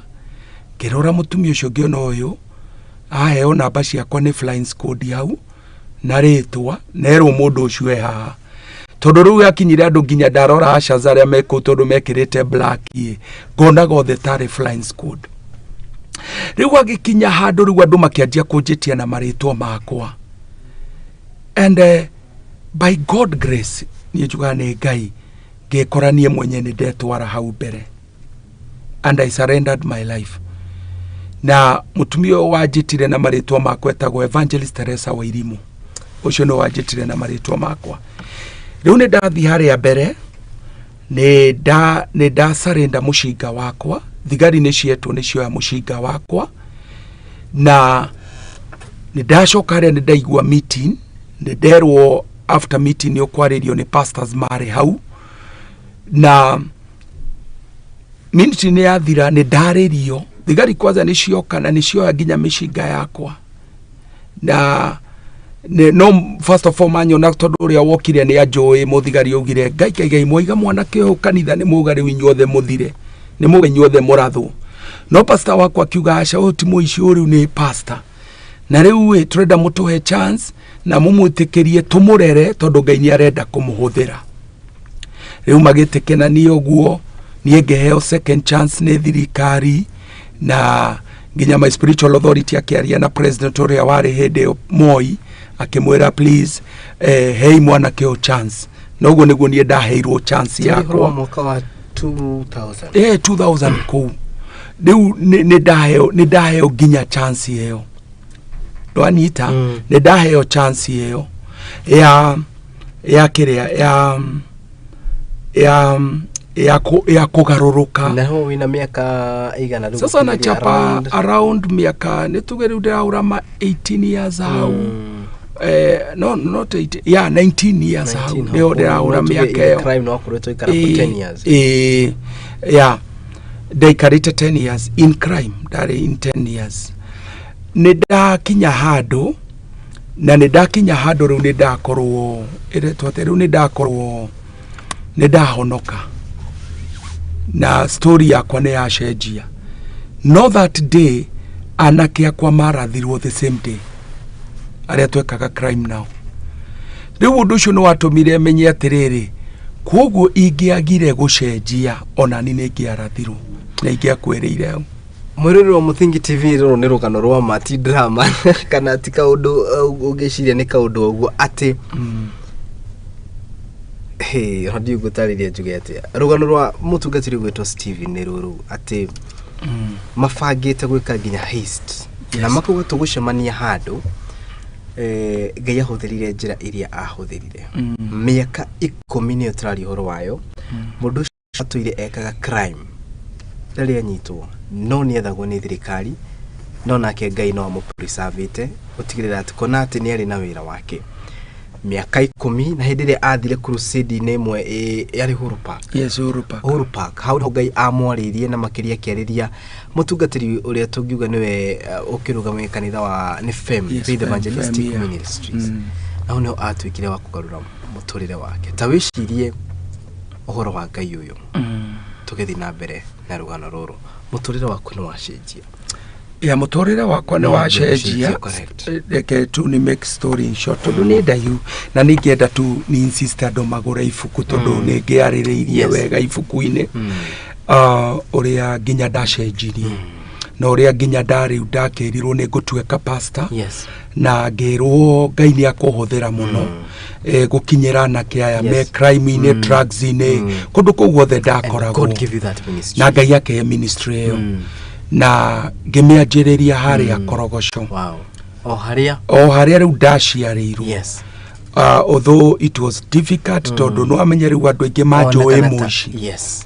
ngĩrora mũtumia ũcio ngĩona ũyũ aheo namba ciakwa nĩ flying squad hau na ritwa nero mundu ucio e haha tondu riu yakinyire andu nginya ndarora acaza aria meko tondu mekirite black ngonaga othe tari flying squad. Riu agikinya handu riu andu makianjia kunjitia na maritwa makwa, and by God grace ni juga ni Ngai ngikoranie mwenye ni ndetwara hau mbere, and I surrendered my life. Na mutumia wajitire na maritwa makwa etagwo Evangelist Teresa Wairimu, ucio no wajitire na maritwa makwa. Riu ni ndathi haria mbere ni nda surrender mushinga wakwa, thigari ni cietwo ni cio ya mushinga wakwa, na ni ndacoka haria ni ndaigua meeting, ni nderwo after meeting ni ukwaririo ni pastors mare hau, na meeting ni yathira ni ndaririo thigari kwanza ni cioka na ni cioya nginya mishinga yakwa, na no first of all manyona tondu uria wokire ni anjoi muthigari ugire ngai moiga mwanake uyu kanitha ni mugari winyuothe muthire ni mugenyuothe murathu, no pastor wakwa akiuga aca uyu ti muici uriu ni pastor, na riu turenda mutuhe chance na mumwitikirie tumurere tondu ngai ni arenda kumuhuthira. Riu magitikena ni oguo ni ngeheo second chance ni thirikari, na nginya my spiritual authority akiaria na president uria wari hinde Moi akimwira please hei mwanake o chance, noguo niguo ni ndaheirwo chance yakwa mwaka wa 2000 2000 ku. Riu ni ndaheo nginya chance iyo ndwanita, ni ndaheo chance iyo ya kiria ya kugaruruka. Na ho wina miaka igana riu? Sasa na chapa around miaka nitugeri ndiraura ma 18 years hau. No not 18, yeah 19 years hau ndio ndiraura miaka iyo. Crime no akuretwo ikara 10 years. Yeah, ndaikarite 10 years in crime, ndari in 10 years. Nidakinya handu na nidakinya handu riu nidakorwo iretwo riu nidakorwo nidahonoka, na story yakwa ni yacenjia. No that day anake akwa marathirwo the same day aria twekaga crime now. Riu undu ucio no watumire menye atiriri koguo ingiagire gucenjia ona ni ngiarathirwo na ingiakwereire au. Mwiriro Muthingi TV rero ni rugano rwa mati drama kana ti kaundu ugiciria ni kaundu uguo ati hey radio gutariria njugete rugano rwa mutungatiri gwetwo Steve ni ruru ati mafangite gwika nginya haste na makuga tugucemania handu Ngai ahuthirire njira iria ahuthirire miaka 10 ni utrari horo wayo mundu atuire ekaga crime rĩrĩa anyitwo no ni ethagwo ni thirikari no nake Ngai no amupreservite utigirira ati kona ati ni ari na wira wake miaka 10 na hĩndĩ ĩrĩa athire crusade ni imwe yari Uhuru Park. Yes, Uhuru Park hau Ngai amwaririe na makiria kiariria mutungatiri uria tungiuga niwe ukirugamia kanitha wa ni FEM, Faith Evangelistic Ministries. Na no atwikire wa kugarura muturire wake ta wicirie uhoro wa Ngai uyu tugethi na mbere na rugano ruru muturire wako ni wacenjia? Ya muturire wakwa ni wacenjia. Reke tu ni make story in short tondu ni ndayu na ningienda tu ni insist andu magure ibuku tondu ni ngiaririirie wega ibuku-ini uria nginya ndacenjirie na uria nginya ndariu ndakirirwo ni gutuika pastor na ngirwo Ngai ni akuhuthira muno gukinyira na kiaya me crime ine drugs ine kundu ku guothe ndakoragwo na Ngai yake ministry yo na ngimianjiriria haria Korogoco. O haria riu ndaciarirwo. Although it was difficult tondu no amenyeri andu aingi manjoe muci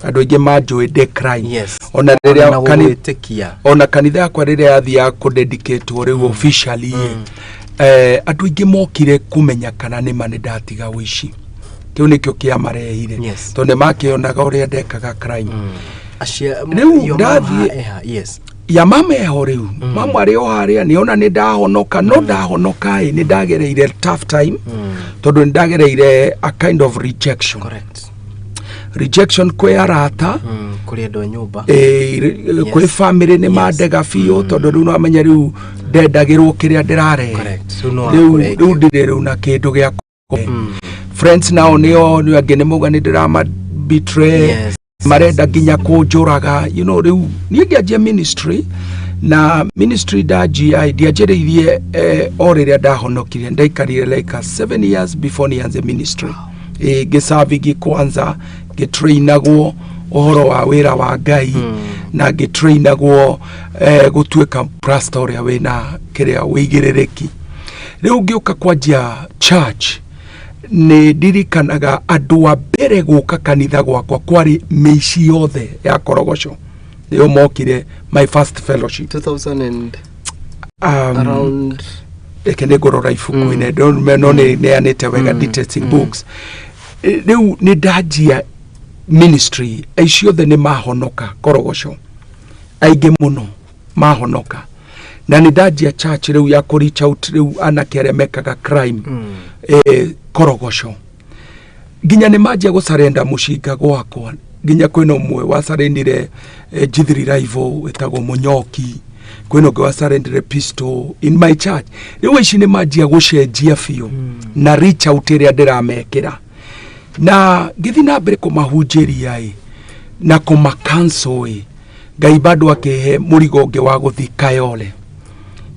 andu aingi manjoe de crime ona riria ona kanitha yakwa riria yathia ku dedicate riu officially andu aingi mokire kumenya kana ni mane ndatiga wici kiu nikio kia marehire tondu makionaga uria ndekaga crime. Riu ndathie ya mama eho riu mama ari o haria ni ona ni ndahonoka no ndahonoka ni ndagereire tough time tondu ndagereire a kind of rejection. rejection kwe arata kuri ndo nyumba kwe family ni madega fio tondu riu no amenya riu ndendagirwo kiria ndirare riu ndirero na kindu gia friends nao nio angene muga ni ndirama betray marenda nginya kunjuraga riu ni ngianjia ministry na ministry daji ndianjiriirie o riria ndahonokire ndaikarire like 7 years before nianze ministry gisavi gikwanza gitrainagwo ohoro wa wira wa Ngai na gitrainagwo gutuika pastor ya wina kiria wigiririki riu ngiuka kwanjia church ni ndirikanaga andu a mbere guka kanitha gwakwa kwari meici yothe ya Korogoco nio mokire my first fellowship 2000 around ekene gorora ifuku-ine no ne anete wega details books riu ni ndajia ministry aicio the ni mahonoka Korogoco aige muno mahonoka na ni ndajia church riu ya ku reach out riu anakere mekaga crime Korogoco ginya ni majia gusarenda mushinga gwakwa ginya kwina umwe wasarendire Jithiri Rival wetagwo Munyoki kwina gwa wasarendire pistol in my church riu ici ni majia gucenjia fio na reach out ria ndiramekira na githi na mbere kumahunjiria na kumakansoi Ngai bado akehe murigo ungi wa guthi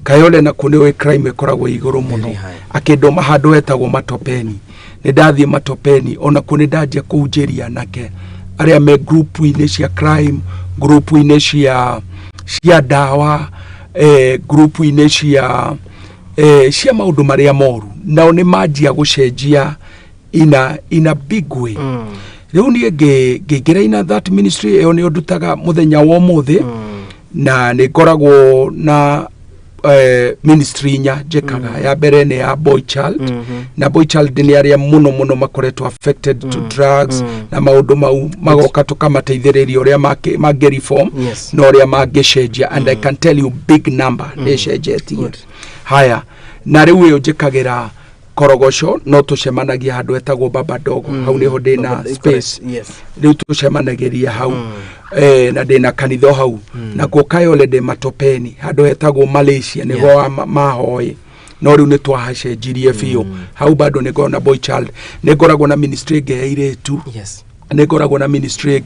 Kayole na kuniwe crime ikoragwo iguru muno akindoma handu etagwo Matopeni ni ndathie Matopeni ona kuni ndajia kuhunjiria nake aria me group-ine cia crime group-ine cia dawa group-ine cia maundu maria moru nao ni majia gucenjia in a big way riu ni ngira ina that ministry eo ni ndutaga muthenya wa muthi na ni ngoragwo na ministry nya jekaga ya mbere ni ya boy child na boy child ni aria muno makoretwo affected to drugs na maundu mau magoka tukamateithiriria uria mage reform na uria magecenjia and I can tell you big number ni cenjetie haya na riu yo jekagira Korogoco no tucemanagia handu etagwo Baba Dogo hau niho ndina space riu tucemanagiria hau na ndina kanitho hau na ku Kayole de Matopeni handu etagwo Malaysia niho mahoi no riu ni twahacenjirie fio hau bado ni gona boy child ni ngoragwo na ministry ngeiretu ni ngoragwo na ministry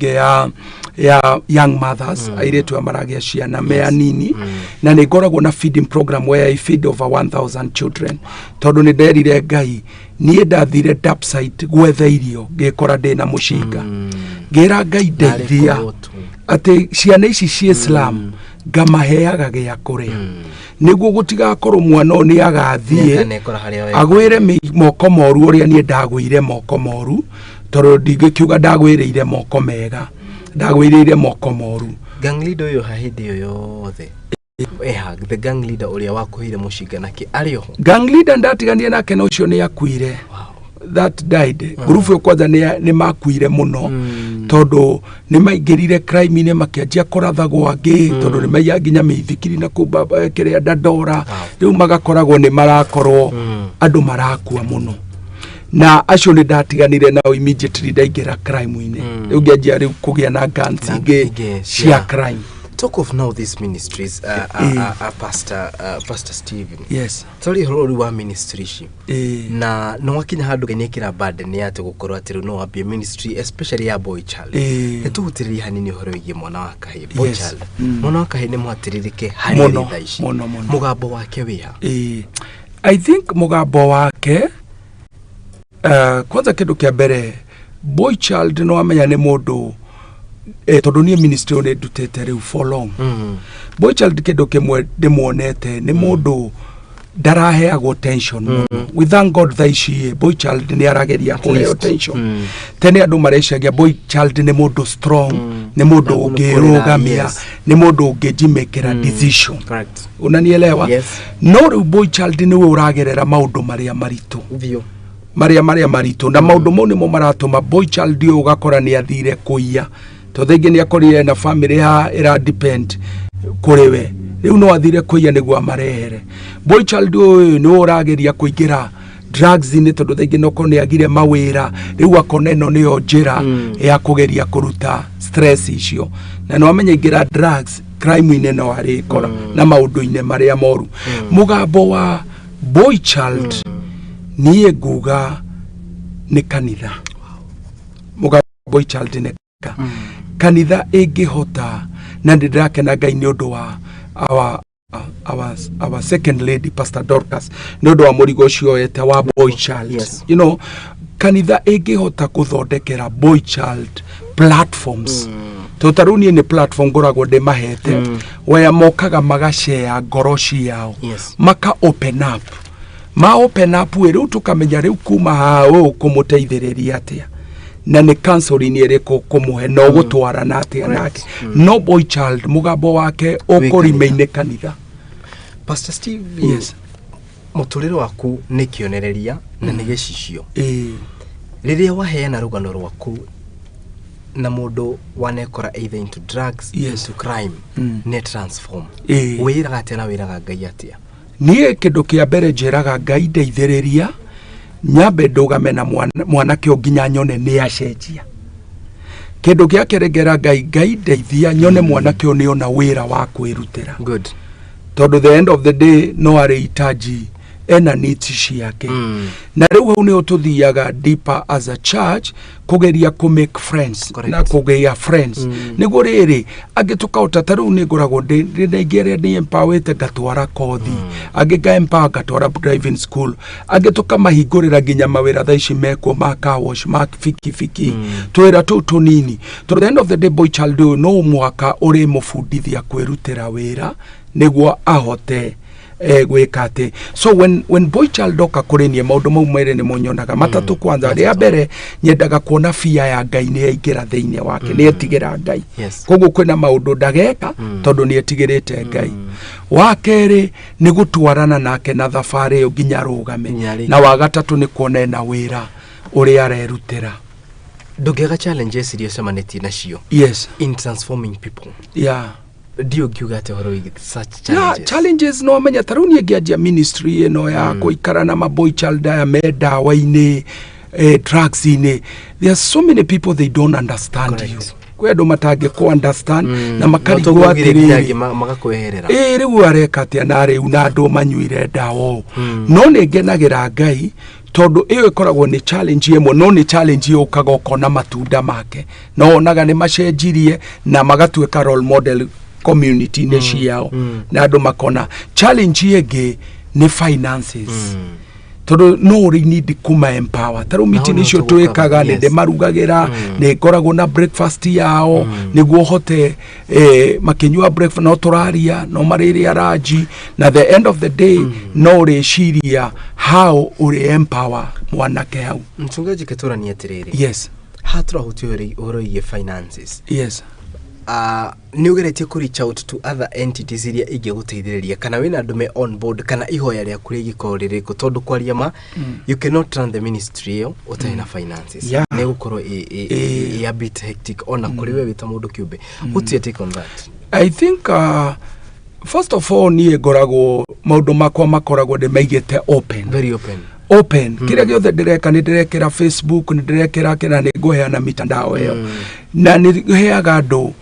ya young mothers airetu amaragia ciana mea nini na ni ngoragwo na feeding program where I feed over 1000 children tondu ni nderire Ngai nie ndathire Dapsite gwetha irio ngikora ndina mushinga ngira Ngai ndeithia ati ciana ici cia Islam ngamaheaga gia kuria niguo gutigakorwo mwana ni agathie agwire moko moru uria nie ndagwire moko moru tondu ndingikiuga ndagwireire moko mega ndagwirire moko moru gang leader yo hahidi yo yothe the gang leader uria wakuhire mushinga naki ario gang leader ndatigania nake no cio ni akuire that died group yo kwanza ni makuire muno tondu ni maingirire crime ine makianjia kurathagwo angi tondu ni maiya nginya mithikiri na kubaba kiria ndandora riu magakoragwo ni marakorwo andu marakua muno na acio ni ndatiganire nao immediately ndaingira crime ine riu ngianjia riu kugia na guns ingi cia crime. Talk of now these ministries Pastor Stephen. Yes. Sorry horo wa ministry shi. Na no wakinya handu gainekira burden ni ate gukorwa ati no abia ministry especially ya boy child. Etuhutiri hanini horo wigi mwana wa kahi boy child. Mwana wa kahi ni mwatiririke hari thaici. Mugambo wake wiha. I think mugambo wake kwanza kindu kia mbere boy child no amenya ni mundu tondu nie ministry one dutete riu for long boy child kindu kimwe ndimuonete ni mundu ndaraheagwo tension we thank God thaici boy child ni arageria kuheo tension tene andu marecagia boy child ni mundu strong ni mundu ungirugamia ni mundu ungijimekera decision unanielewa no riu boy child ni we uragerera maundu maria maritu maria maritu na maundu mau nimo maratuma boy child yo ugakora ni athire kuia to thingi ni akorire na family ha ira depend kuriwe riu no athire kuia niguo marehere boy child yo ni urageria kuingira drugs ni tondu thaingi no kone agire mawira riu akona ino niyo njira ya kugeria kuruta stress icio na no amenya ingira drugs crime ine no ari kora na maundu ine maria moru mugambo wa boy child ni eguga ni kanitha mugambo boy child ni kanitha ingihota na ndirakena Ngai ni undu wa our second lady Pastor Dorcas no do amurigo cio ete wa boy child. Yes. You know, kanitha ingihota kuthondekera boy child platforms totaruni ni platform goragwo de mahete where mokaga magashare ngoroshi yao. Yes. Maka open up riu tukamenya riu kuma hao kumuteithiriria atia na ni counseling iriko kumuhe no gutwarana atia nake no boy child mugambo wake ukurimeine kanitha. Pastor Steve, yes. Muturiro waku ni kionereria na ni gicicio. Riria waheana rugano rwaku na mundu wanekora either into drugs, yes, into crime, ne transform. Wiraga tena wiraga Ngai atia. Nie kindu kia mbere njiraga Ngai ndeithiriria nyambe ndugame na mwanake onginya nyone ni acenjia. Kindu gia kerengera Ngai ndeithia nyone mwanake oni ona wira wa kwirutira. Good. Todo the end of the day no arehitaji ena needs ciake. Na riu hau ni ututhiaga deeper as a church kugeria ku make friends. Correct. Na kugeia friends niguo riri agituka tariu ni ngoragwo ndingeria ni empower gatwara kothi agiga empower gatwara driving school agituka mahingurira ginya mawira thaici meko maka wash mark fiki twira tu nini. To the end of the day boy child no mwaka uri mufundithia kwirutira wira niguo ahote gwikate. So when boy child oka kurenie maundu mau mere ni monyonaga matatu kwanza ria mbere nyendaga kuona fia ya Ngai ni yaingira thiine wake ni etigira Ngai. Koguo kwina maundu ndageka tondu ni etigirite Ngai. Wakeri ni gutwarana nake na thafari yo ginya rugame na wa gatatu ni kuona na wira uri arerutira. Ndugega challenges iria cemanĩtie nacio. Yes. In transforming people. Yeah. Dio kiugate horo with such challenges. Yeah, challenges no menya taruni ngianjia ministry eno ya kuikara na maboy child ya meda waine drugs ine. There are so many people they don't understand. Correct. You. Kwedo matage ko understand na makarigwa atiri magakweherera. Riu areka atia na riu na andu manyuire ndawo. No negenagira Ngai tondu iyo ikoragwo ni challenge yemo no ni challenge yo kagokona matunda make no onaga ni macenjirie na magatuika role model community ne ciao na andu makona challenge yege ni finances tondu no ri need kuma empower taru meeting icio twikaga ni ndemarugagira ni ngoragwo na breakfast yao niguo hote makinyua breakfast no turaria no mariri araji na the end of the day no ri shiria how uri empower mwanake hau. Mchungaji Ketura ni atiriri. Yes. Hatra hutiori oroiye finances. Yes. Ni ugeretie ku reach out to other entities iria ingiguteithiriria kana wina ndume on board kana ihoya ria kuri gikorire ko tondu kwaria ma you cannot run the ministry yo utaina finances. Yeah. Ne gukoro a bit hectic ona kuri we wita mundu kiumbe. What's your take on that? I think first of all ni gorago maundu makwa makoragwo de maigete open. Very open. Kira giothe ndireka ni ndirekera Facebook ni ndirekera kira ni nguheana mitandao yo na ni heaga andu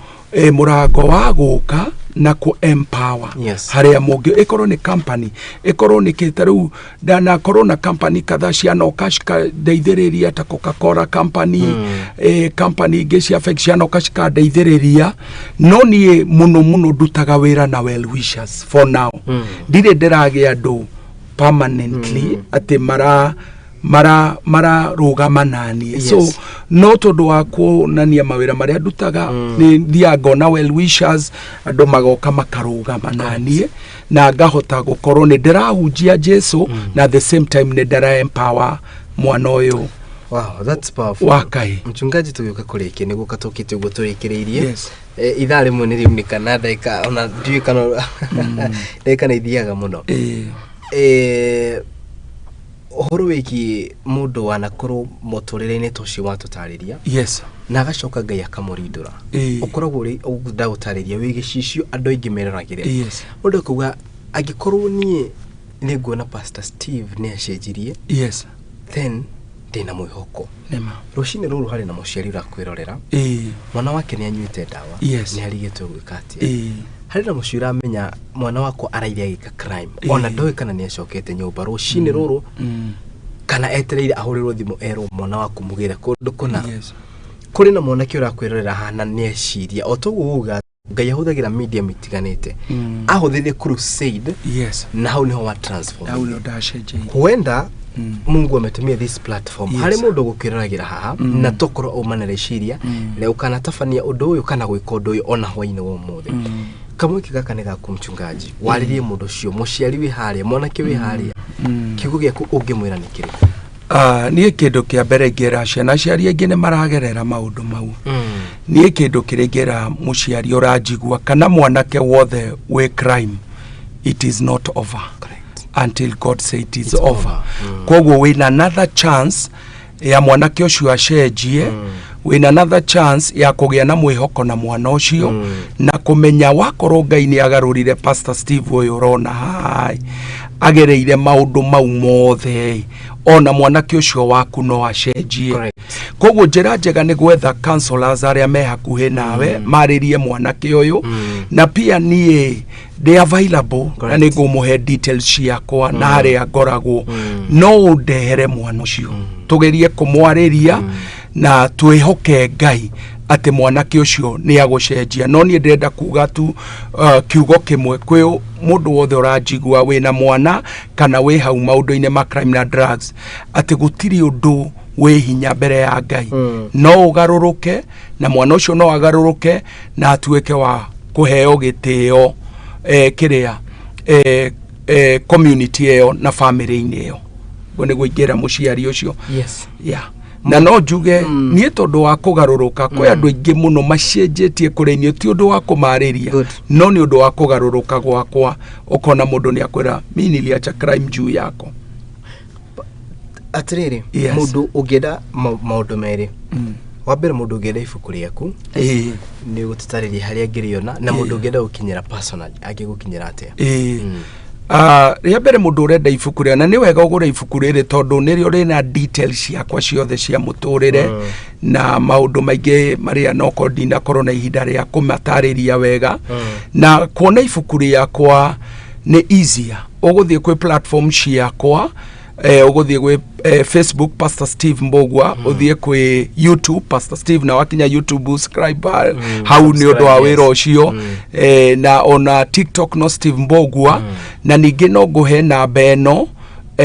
murango wa guka na ku empower. Yes. Haria mungi ikoro ni company ikoro ni kitaru dana corona company kadha ciano kashika deithiriria ta Coca-Cola company company gecia affection kashika deithiriria no ni muno dutaga wira na well wishers for now. Dire ndirage andu permanently ati mara rugama nani. Yes. So no tondu wa kuonania mawira maria ndutaga ni thiaga na well wishers andu magoka makarugama nani na ngahota gukorwo ni ndirahunjia Jesu na the same time ni ndira empower mwana uyu. Wow, that's powerful. Wakai. Mchungaji tuyoka kureke ni gukatokite ugo turekereirie. Yes. Ithari mwe ni rimwe kana daika ona ndiye kana daika na ithiaga muno. Horo wiki mundu wanakorwo muturire-ini toci watutariria. Yes. Na agacoka Ngai akamurindura. Ukoragwo uri ndagutariria wigi cicio andu aingi meranagira. Yes. Mundu kuga agikorwo nie ni nguona Pastor Steve ni acenjirie. Yes. Then ndina mwihoko. Nema. Rucini ruru hari na muciari urakwirorera. Mwana wake ni anyuite dawa. Yes. Ni harigitwe gwikatia. Hari na muciari amenya mwana wako arairia gika crime. Ona ndoe kana ni acokete nyumba rucini ruru. Kana etereire ahurirwo thimu ero mwana wako mugire kundu kuna. Yes. Kuri na mwanake urakwirorera hana ni eciria otoguga Ngai ahuthagira media mitiganite. Ahuthirie crusade. Yes. Na hau niho wa transform. Hau niho dasheje. Huenda Mungu ametumia this platform. Yes. Hari mundu gukiriragira haha na tokoro umanareciria na ukanatabania undu uyu kana gwika undu uyu ona hwaini wo muthe. Kamwe kigaka ni gaku mchungaji. Waririe mundu cio muciari wi haria mwanake wi haria. Kiugo giaku ungimwira nikiri. Niä kä ndå kä a mbere ngera ciana ciari aingä nä maragerera maå mau niä kä ndå kä rä ngera må ciari å ranjigua kana mwanake wothe wä crime it is not over. Correct. Until God say it is over. Koguo wä na another chance ya mwanake å cio acenjie wä na another chance ya kå gä a na mwä hoko na mwana å cio na kå menya wakorwo Ngai nä agarå rire Pastor Steve å yå rona hai agereire maundu mau mothe ona mwanake ucio waku no acenjie. Koguo njira njega ni gwetha counselors aria me hakuhe nawe maririe mwanake uyu na pia nie they available na ni ngumuhe details ciakwa na aria ngoragwo no ndehere mwana ucio tugerie kumwariria na twihoke Ngai ati mwanake ucio ni agucenjia no ni ndenda kuga tu kiugo kimwe kwi mundu wothe uranjigua wina mwana kana wi hau maundu-ine ma crime na drugs ati gutiri undu wi hinya mbere ya Ngai no ugaruruke na mwana ucio no agaruruke na atuike wa kuheo gitio kiria community eo na family-ine eo gone gwingira muciari ucio. Yes. Yeah. Na no njuge nie tondu wa kugaruruka kwa andu aingi muno macenjetie kurenio ti undu wa kumariria no ni undu wa kugaruruka gwakwa ukona mundu ni akwira mimi niliacha crime juu yako atiriri. Yes. Mundu ugeda maundu meri wa mbere mundu ugeda ibuku riaku ni gututariria haria ngiriona na mundu ugeda gukinyira personal agigukinyira atia. Ria mbere mundu urenda ibuku ria na ni wega ugure ibuku riri tondu nirio rina details ciakwa ciothe cia muturire na maundu maingi maria no kodina korona ihinda ria kumatariria wega na kuona ibuku riakwa ni easier uguthie kwi platform ciakwa uguthie kwi Facebook Pastor Steve Mbogwa uthie kwi YouTube Pastor Steve na wakinya YouTube subscribe hau ni undu wa wira ucio na ona TikTok no Steve Mbogwa na ningi no nguhe namba eno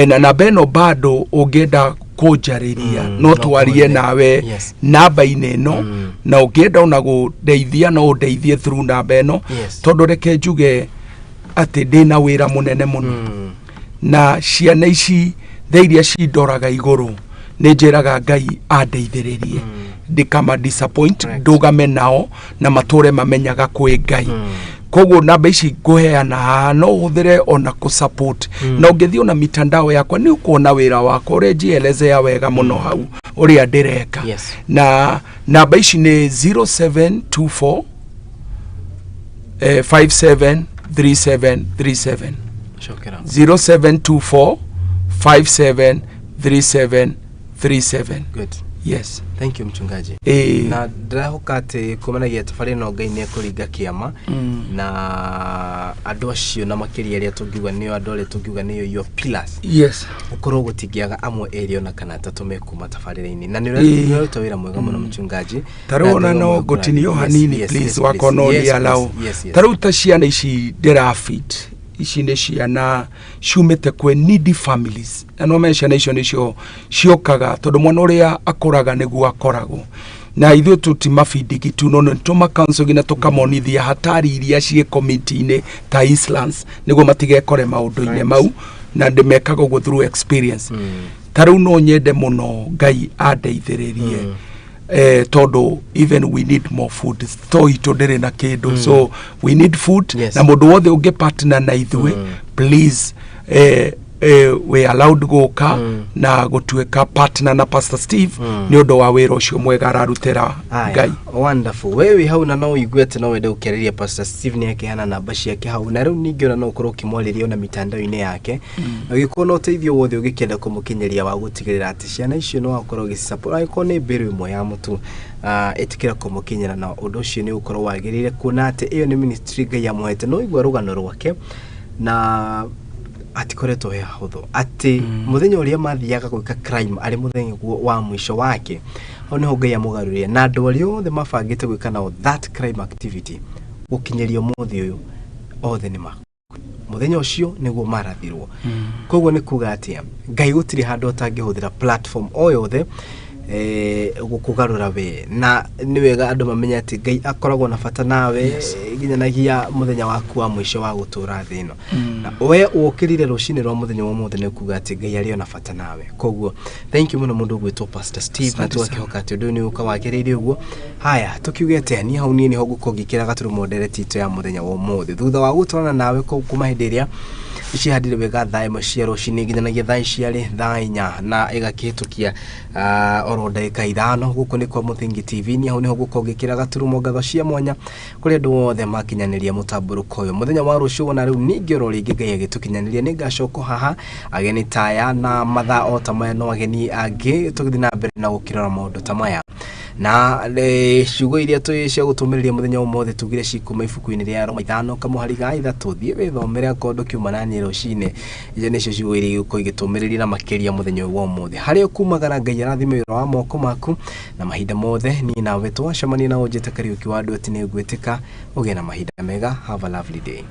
na namba eno bado ungenda kunjariria no twarie nawe namba-ini ino na ungenda ona gudeithia no udeithie through namba eno tondu reke njuge ati ndina wira munene muno na ciana ici theiria cindoraga iguru ni njiraga Ngai andeithiririe ndikama disappoint ndugame nao na mature mamenyaga kwi Ngai. Koguo namba ici nguheana no uthire ona ku support na ungithio na mitandao yakwa ni ukuona wira wako uri jielezea wega muno hau uri andireka. Na namba ici ni 0724 573737 0724 573737. Good. Yes. Thank you mchungaji. Na ndahoka ati kumenagia tafari no Ngai ni kuringa kiama na andu acio na makiria ria tungiuga niyo andu ria tungiuga niyo your pillars. Yes. Ukorwo gutingiaga amwe erio na kana tatu mekuma tafarira-ini na ni tawira mwega muno mchungaji. Tarona no gutinio hanini please wakono ni allow. Taruta ciana ici ndirafit ici nĩ ciana ciumĩte kwe needy families na no mention icio nĩcio ciokaga tondu mwana ũrĩa akũraga nĩguo akoragwo na ithuĩ tũtimabindigi tu no nĩtũma counsel na tũkamonithia hatari iria ciĩ community-inĩ ta Islands nĩguo matigekore maũndũ-inĩ mau na ndĩmekaga ũguo through experience. Tarĩu no nyende mũno Ngai andeithĩrĩrie todo even we need more food to itondere na kindu so we need food na mundu wothe unge partner na ithuĩ please we allowed goka na gutuika partner na Pastor Steve ni undu wa wira ucio mwega ararutira Ngai. Wonderful. Wewe hau na no igwete no wende ukeriria Pastor Steve ni yake hana namba ciake hau na riu ningiona no ukorwo kimwalirio na mitandao-ini yake agikona uteithio wothe ugikienda kumukinyeria wa gutigirira ati ciana icio no akorwo gicisupport aiko ni mbiru imwe ya mutu etikira kumukinyira na undu ucio ni ukorwo wagirire kuona ati iyo ni ministry Ngai yamuhete no igwa rugano rwake na atikoretwo he hutho ati muthenya uria mathiaga gwika crime ari muthenya wa mwisho wake ono Ngai amugaruria na andu ari othe mabangite gwika na that crime activity gukinyerio muthi uyu othe ni muthenya ucio niguo marathirwo koguo ni kuga atia Ngai gutiri handu atangihuthira platform o yothe gukugarura we na ni wega andu mamenya ati Ngai akoragwo na bata nawe ginyanagia muthenya waku wa mwisho wa gutura thino na we ukirire rucini rwa muthenya wa muthe ni kuga ati Ngai ari na bata nawe koguo thank you muno mundu gwitwo Pastor Steve na tuakihoka ati undu ni ukawagiriire uguo haya tukiugete ni hau ni ho gukogikira gaturumo dereti ito ya muthenya wa muthe thutha wa gutwarana nawe kuma hindiria ici hadire wega thae maciaro cini ginyanagia thae ciari thae nya na igakitukia oro ndagika 5 guko ni kwa Muthingi TV ni hau ni ho gukogikira gaturumo gago cia mwanya kuri andu othe makinyaniria mutamburuko uyu muthenya wa rucio na riu ningi oro ringi Ngai agitukinyaniria ni ngacoko haha ageni taya na matha otamaya no ageni angi tugithi na mbere na gukirora maundu tamaya na ciugo iria cia gutumiriria muthenya umothe tugire cikuma ibuku-ini ria Roma 5 kamuhariga 3 thie withomere akondo kiumana nyiro cine ije nicio ciugo iria uko igitumiriria na makiria muthenya wa umothe hari kumagara Ngai arathime wira wa moko maku na mahinda mothe ni nawe twacemania na unjite Kariuki wa andu ati ni ngwitika ugie na mahinda mega. Have a lovely day.